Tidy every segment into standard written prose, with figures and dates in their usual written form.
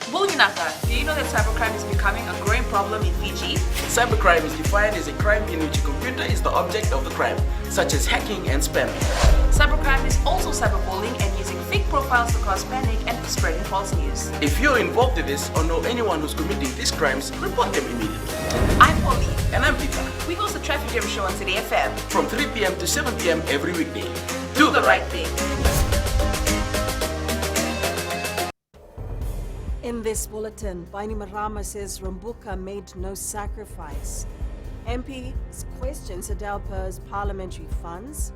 Bulginaka, do you know that cybercrime is becoming a growing problem in Fiji? Cybercrime is defined as a crime in which a computer is the object of the crime, such as hacking and spamming. Cybercrime is also cyberbullying and using fake profiles to cause panic and spreading false news. If you're involved in this or know anyone who's committing these crimes, report them immediately. I'm Polly. And I'm Peter. We host the Traffic Jam Show on City FM. From 3 p.m. to 7 p.m. every weekday. Do the right thing. In this bulletin, Banimarama says Rambuka made no sacrifice. MPs question Sedalpa's parliamentary funds,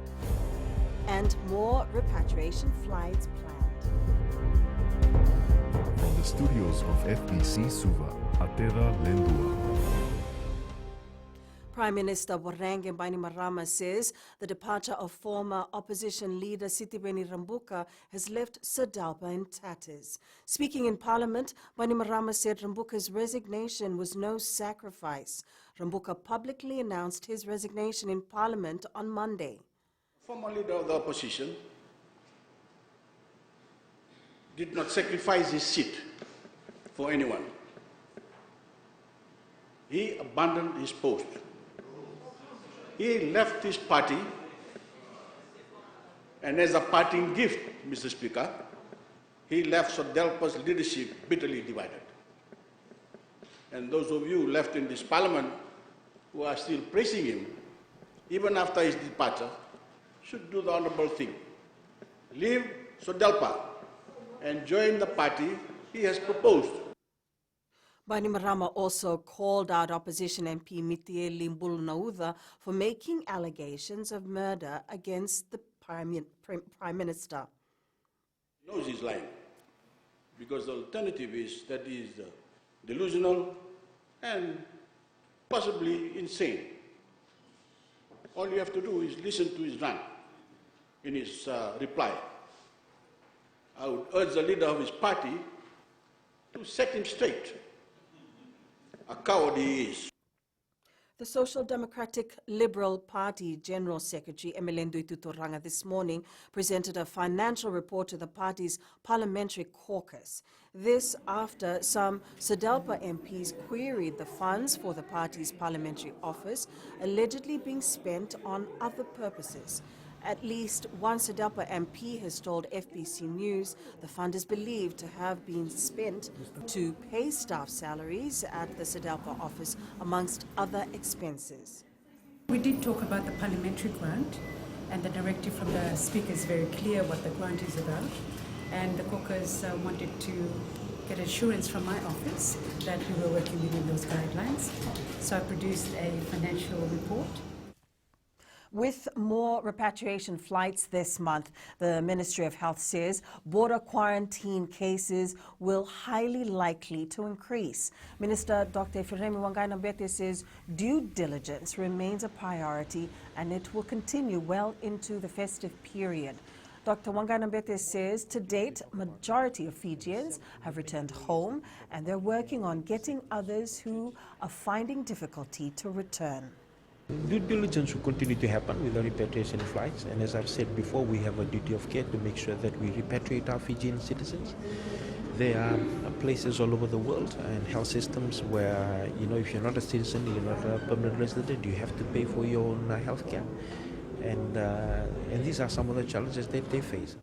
and more repatriation flights planned. From the studios of FBC Suva, Atera Lendua. Prime Minister Borange Banimarama says the departure of former opposition leader Sitibeni Rambuka has left Sedalpa in tatters. Speaking in Parliament, Banimarama said Rambuka's resignation was no sacrifice. Rambuka publicly announced his resignation in Parliament on Monday. Former leader of the opposition did not sacrifice his seat for anyone. He abandoned his post. He left his party, and as a parting gift, Mr. Speaker, he left Sedalpa's leadership bitterly divided. And those of you left in this parliament who are still praising him, even after his departure, should do the honorable thing. Leave Sedalpa and join the party he has proposed. Banimarama also called out opposition MP Mitieli Mbulunauda for making allegations of murder against the Prime Minister. He knows he's lying, because the alternative is that he is delusional and possibly insane. All you have to do is listen to his rant in his reply. I would urge the leader of his party to set him straight. A coward he is. The Social Democratic Liberal Party General Secretary Emelendo Itutoranga this morning presented a financial report to the party's parliamentary caucus. This after some Sedalpa MPs queried the funds for the party's parliamentary office allegedly being spent on other purposes. At least one Sedalpa MP has told FBC News the fund is believed to have been spent to pay staff salaries at the Sedalpa office, amongst other expenses. We did talk about the parliamentary grant, and the directive from the Speaker is very clear what the grant is about. And the caucus wanted to get assurance from my office that we were working within those guidelines. So I produced a financial report. With more repatriation flights this month, the Ministry of Health says border quarantine cases will highly likely to increase. Minister Dr. Firemi Wanganambete says due diligence remains a priority and it will continue well into the festive period. Dr. Wanganambete says to date, majority of Fijians have returned home and they're working on getting others who are finding difficulty to return. Due diligence will continue to happen with the repatriation flights, and as I've said before, we have a duty of care to make sure that we repatriate our Fijian citizens. There are places all over the world and health systems where, if you're not a citizen, you're not a permanent resident, you have to pay for your own health care. And these are some of the challenges that they face.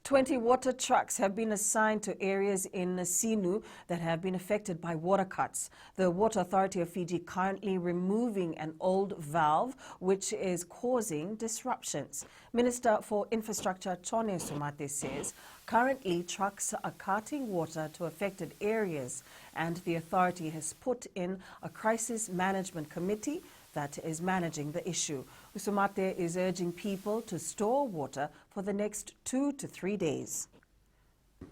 20 water trucks have been assigned to areas in Sinu that have been affected by water cuts. The Water Authority of Fiji currently removing an old valve which is causing disruptions. Minister for Infrastructure Chone Sumate says currently trucks are carting water to affected areas and the authority has put in a crisis management committee that is managing the issue. Usumate is urging people to store water for the next 2 to 3 days.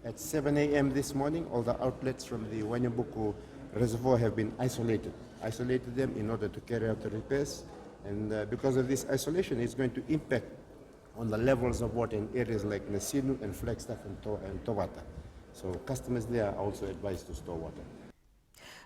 At 7 a.m. this morning, all the outlets from the Wanyabuku reservoir have been isolated. Isolated them in order to carry out the repairs. And because of this isolation, it's going to impact on the levels of water in areas like Nasinu and Flagstaff and Towata. So customers there are also advised to store water.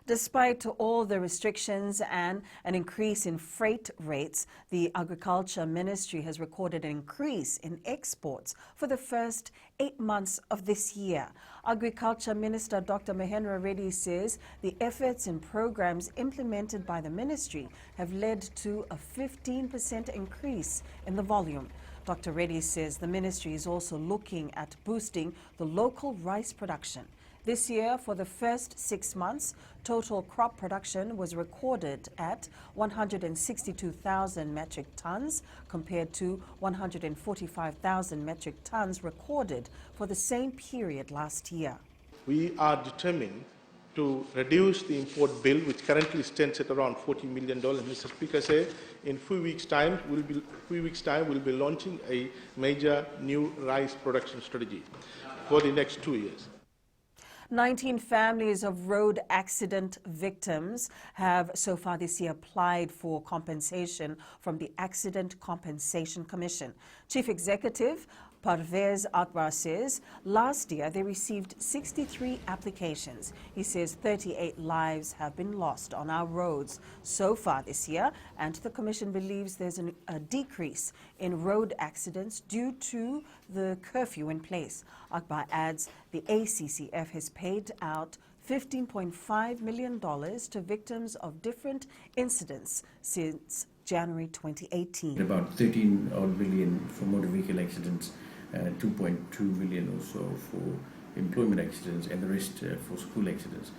Despite all the restrictions and an increase in freight rates, the Agriculture Ministry has recorded an increase in exports for the first 8 months of this year. Agriculture Minister Dr. Mahendra Reddy says the efforts and programs implemented by the ministry have led to a 15% increase in the volume. Dr. Reddy says the ministry is also looking at boosting the local rice production. This year, for the first 6 months, total crop production was recorded at 162,000 metric tons compared to 145,000 metric tons recorded for the same period last year. We are determined to reduce the import bill, which currently stands at around $40 million. Mr. Speaker said in a few weeks' time, we'll be launching a major new rice production strategy for the next 2 years. 19 families of road accident victims have so far this year applied for compensation from the Accident Compensation Commission. Chief Executive Parvez Akbar says last year they received 63 applications. He says 38 lives have been lost on our roads so far this year, and the Commission believes there's a decrease in road accidents due to the curfew in place. Akbar adds the ACCF has paid out $15.5 million to victims of different incidents since January 2018. About 13 odd billion for motor vehicle accidents, 2.2 million or so for employment accidents, and the rest for school accidents.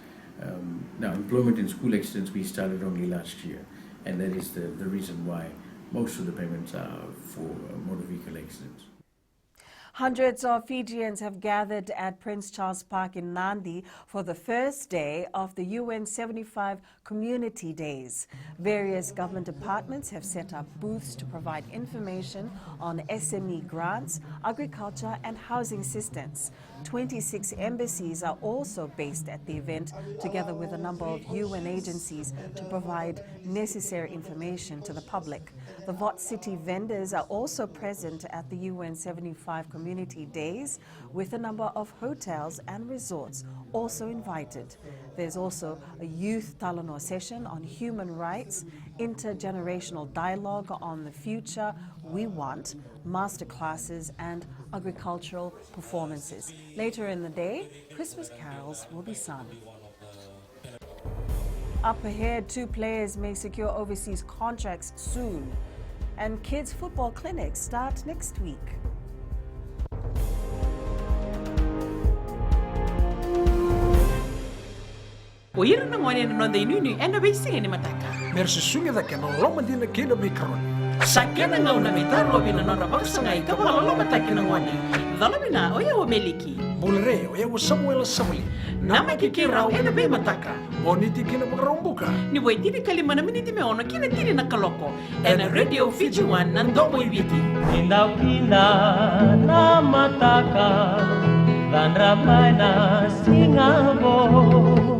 Now, employment and school accidents we started only last year, and that is the reason why most of the payments are for motor vehicle accidents. Hundreds of Fijians have gathered at Prince Charles Park in Nandi for the first day of the UN 75 Community Days. Various government departments have set up booths to provide information on SME grants, agriculture and housing assistance. 26 embassies are also based at the event, together with a number of UN agencies to provide necessary information to the public. The Vot City vendors are also present at the UN 75 Community Days, with a number of hotels and resorts also invited. There's also a youth Talanoa session on human rights, intergenerational dialogue on the future we want, masterclasses and agricultural performances. Later in the day, Christmas carols will be sung. Up ahead, 2 players may secure overseas contracts soon, and kids' football clinics start next week. Oira na ngone na nonda inuni ena beisinga ni mataka. Mersi sunga da kena loma dina kena mikron. Sakena ngau na mitar lobi na nora baksa ngai ka wala loma taki na ngone. Dalabina oya wa meliki. Bulre oya wa Samuel Samuli. Nama kikirau ena be mataka. Boniti kena magrombuka. Ni boy tiri kalima na miniti me ona kina tiri na kaloko. Ena Radio Fiji One na ndobo ibiti. Indaw kina na mataka. Dan ramay na singabo.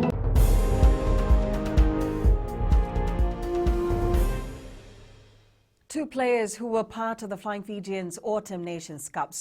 2 players who were part of the Flying Fijians Autumn Nations Cup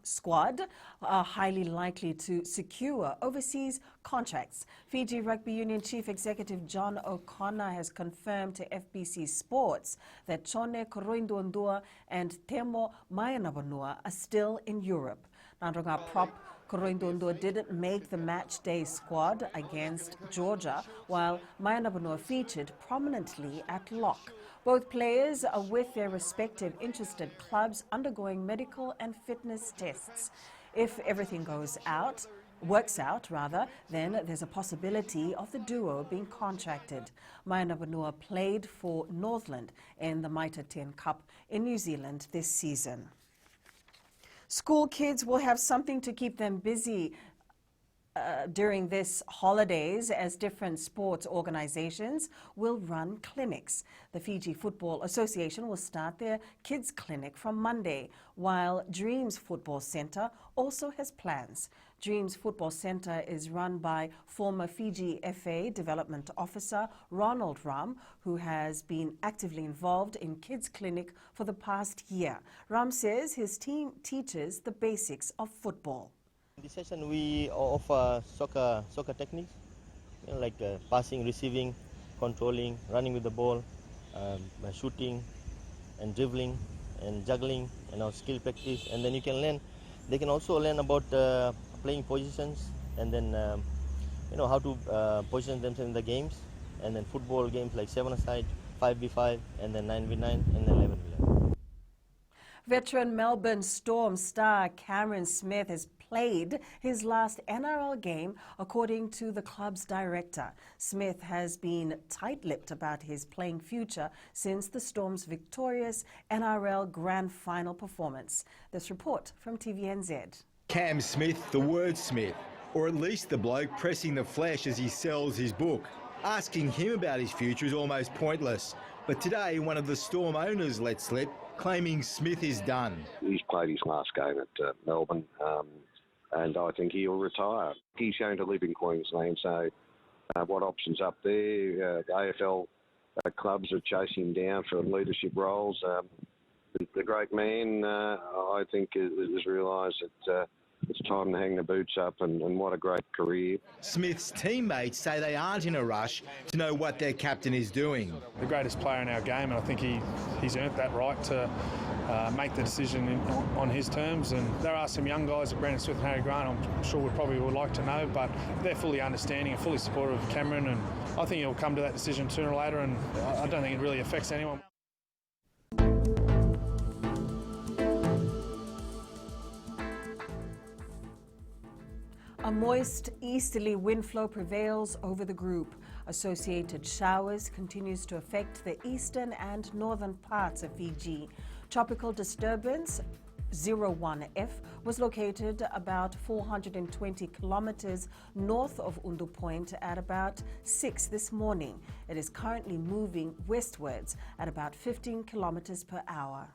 squad are highly likely to secure overseas contracts. Fiji Rugby Union Chief Executive John O'Connor has confirmed to FBC Sports that Chone Koroindondua and Temo Maianabanua are still in Europe. Nandronga prop Koroindondua didn't make the match day squad against Georgia, while Maianabanua featured prominently at lock. Both players are with their respective interested clubs undergoing medical and fitness tests. If everything works out, then there's a possibility of the duo being contracted. Maianabanua played for Northland in the Mitre 10 Cup in New Zealand this season. School kids will have something to keep them busy during this holidays, as different sports organizations will run clinics. The Fiji Football Association will start their kids clinic from Monday, while Dreams Football Centre also has plans. Dreams Football Centre is run by former Fiji FA Development Officer Ronald Ram, who has been actively involved in kids clinic for the past year. Ram says his team teaches the basics of football. In this session, we offer soccer techniques. like passing, receiving, controlling, running with the ball, shooting, and dribbling, and juggling, skill practice. And then you can learn. They can also learn about playing positions, and then how to position themselves in the games, and then football games like 7-a-side, 5v5, and then 9v9, and then 11v11. Veteran Melbourne Storm star Cameron Smith has played his last NRL game, according to the club's director. Smith has been tight-lipped about his playing future since the Storm's victorious NRL Grand Final performance. This report from TVNZ. Cam Smith, the wordsmith, or at least the bloke pressing the flesh as he sells his book. Asking him about his future is almost pointless. But today, one of the Storm owners let slip, claiming Smith is done. He's played his last game at Melbourne, and I think he'll retire. He's going to live in Queensland, so what options up there? The AFL clubs are chasing him down for leadership roles. The great man, I think, has realised that it's time to hang the boots up, and what a great career. Smith's teammates say they aren't in a rush to know what their captain is doing. The greatest player in our game, and I think he's earned that right to make the decision on his terms. And there are some young guys, Brandon Smith and Harry Grant, I'm sure we probably would like to know, but they're fully understanding and fully supportive of Cameron, and I think he'll come to that decision sooner or later, and I don't think it really affects anyone. A moist easterly wind flow prevails over the group. Associated showers continues to affect the eastern and northern parts of Fiji. Tropical disturbance 01F was located about 420 kilometers north of Undu Point at about 6 this morning. It is currently moving westwards at about 15 kilometers per hour.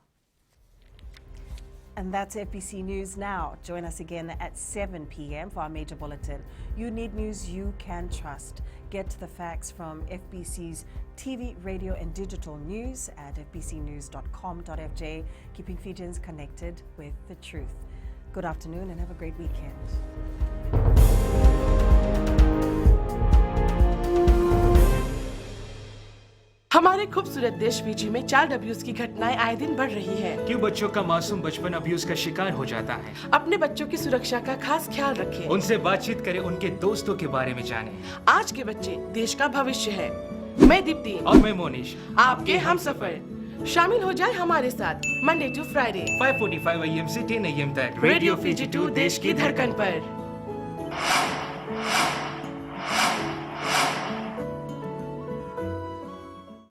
And that's FBC News Now. Join us again at 7 p.m. for our major bulletin. You need news you can trust. Get the facts from FBC's TV, radio and digital news at fbcnews.com.fj, keeping Fijians connected with the truth. Good afternoon and have a great weekend. हमारे खूबसूरत देश Fiji में child abuse की घटनाएं आए दिन बढ़ रही हैं। क्यों बच्चों का मासूम बचपन अब्यूज का शिकार हो जाता है? अपने बच्चों की सुरक्षा का खास ख्याल रखें। उनसे बातचीत करें, उनके दोस्तों के बारे में जानें। आज के बच्चे देश का भविष्य है। मैं दीप्ति और मैं मोनिश, आपके हमसफर। शामिल हो जाए हमारे साथ मंडे टू फ्राइडे 5:45 AM से 10 AM तक रेडियो फिजी 2 देश की धड़कन पर।